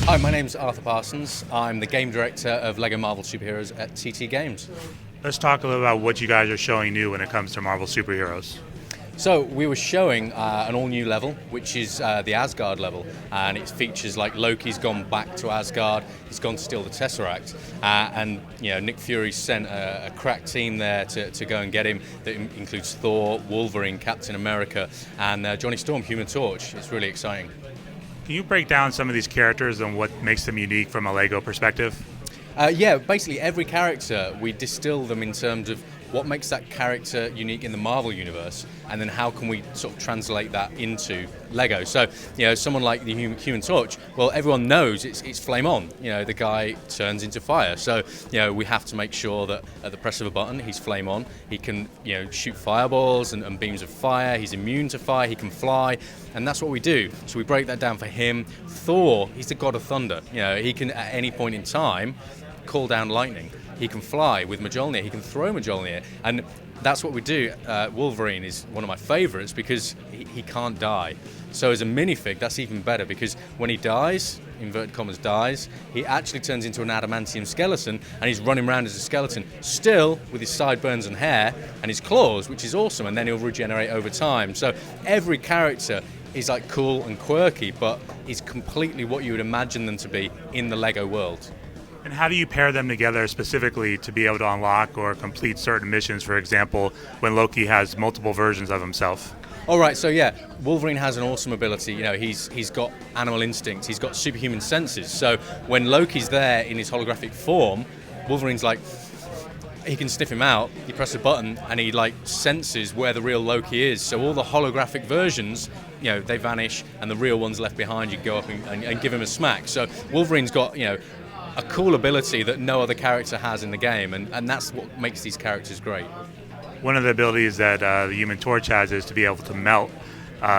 Hi, my name's Arthur Parsons. I'm the game director of LEGO Marvel Superheroes at TT Games. Let's talk a little about what you guys are showing new when it comes to Marvel superheroes. So we were showing an all-new level, which is the Asgard level, and it features like Loki's gone back to Asgard, he's gone to steal the Tesseract, and Nick Fury sent a crack team there to go and get him. That includes Thor, Wolverine, Captain America, and Johnny Storm, Human Torch. It's really exciting. Can you break down some of these characters and what makes them unique from a LEGO perspective? Basically every character, we distill them in terms of what makes that character unique in the Marvel universe, and then how can we sort of translate that into LEGO. So, someone like the Human Torch, well, everyone knows it's flame on. The guy turns into fire. So, we have to make sure that at the press of a button, he's flame on. He can, shoot fireballs and beams of fire. He's immune to fire. He can fly. And that's what we do. So we break that down for him. Thor, he's the god of thunder. He can, at any point in time, call down lightning. He can fly with Mjolnir, he can throw Mjolnir, and that's what we do. Wolverine is one of my favourites because he can't die. So as a minifig, that's even better because when he dies, inverted commas dies, he actually turns into an adamantium skeleton and he's running around as a skeleton, still with his sideburns and hair and his claws, which is awesome, and then he'll regenerate over time. So every character is like cool and quirky, but is completely what you would imagine them to be in the LEGO world. And how do you pair them together specifically to be able to unlock or complete certain missions, for example, when Loki has multiple versions of himself? All right, so Wolverine has an awesome ability. He's got animal instincts, he's got superhuman senses. So when Loki's there in his holographic form, Wolverine's like, he can sniff him out, you press a button, and he senses where the real Loki is. So all the holographic versions, they vanish, and the real one's left behind. You can go up and give him a smack. So Wolverine's got, a cool ability that no other character has in the game, and that's what makes these characters great. One of the abilities that the Human Torch has is to be able to melt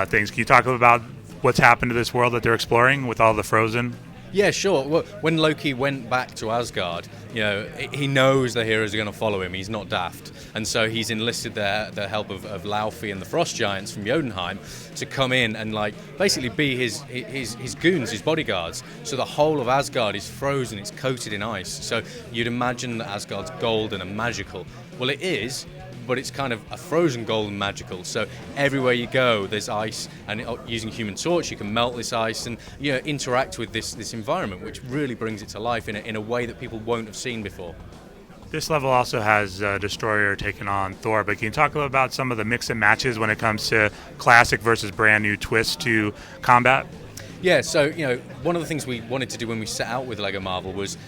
things. Can you talk about what's happened to this world that they're exploring with all the frozen? Yeah, sure. Well, when Loki went back to Asgard, he knows the heroes are going to follow him. He's not daft. And so he's enlisted the help of Laufey and the Frost Giants from Jotunheim to come in and basically be his goons, his bodyguards. So the whole of Asgard is frozen, it's coated in ice. So you'd imagine that Asgard's golden and magical. Well, it is, but it's kind of a frozen golden magical. So everywhere you go, there's ice, and using Human Torch, you can melt this ice and interact with this environment, which really brings it to life in a way that people won't have seen before. This level also has Destroyer taking on Thor, but can you talk a little about some of the mix and matches when it comes to classic versus brand new twists to combat? Yeah, so one of the things we wanted to do when we set out with LEGO Marvel was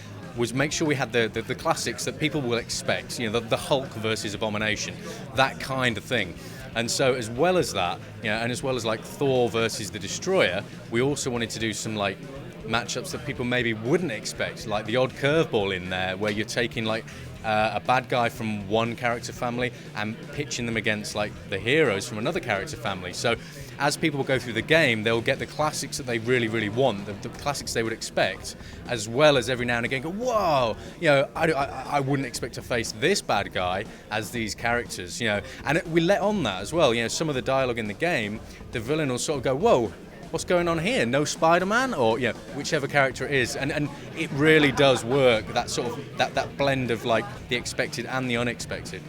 make sure we had the classics that people will expect, the Hulk versus Abomination, that kind of thing. And so as well as that, and as well as Thor versus the Destroyer, we also wanted to do some matchups that people maybe wouldn't expect, like the odd curveball in there where you're taking a bad guy from one character family and pitching them against the heroes from another character family. So as people go through the game, they'll get the classics that they really, really want, the classics they would expect, as well as every now and again go, whoa, I wouldn't expect to face this bad guy as these characters, And we let on that as well. Some of the dialogue in the game, the villain will sort of go, whoa, what's going on here? No Spider-Man? Or whichever character it is. And it really does work, that sort of that blend of the expected and the unexpected.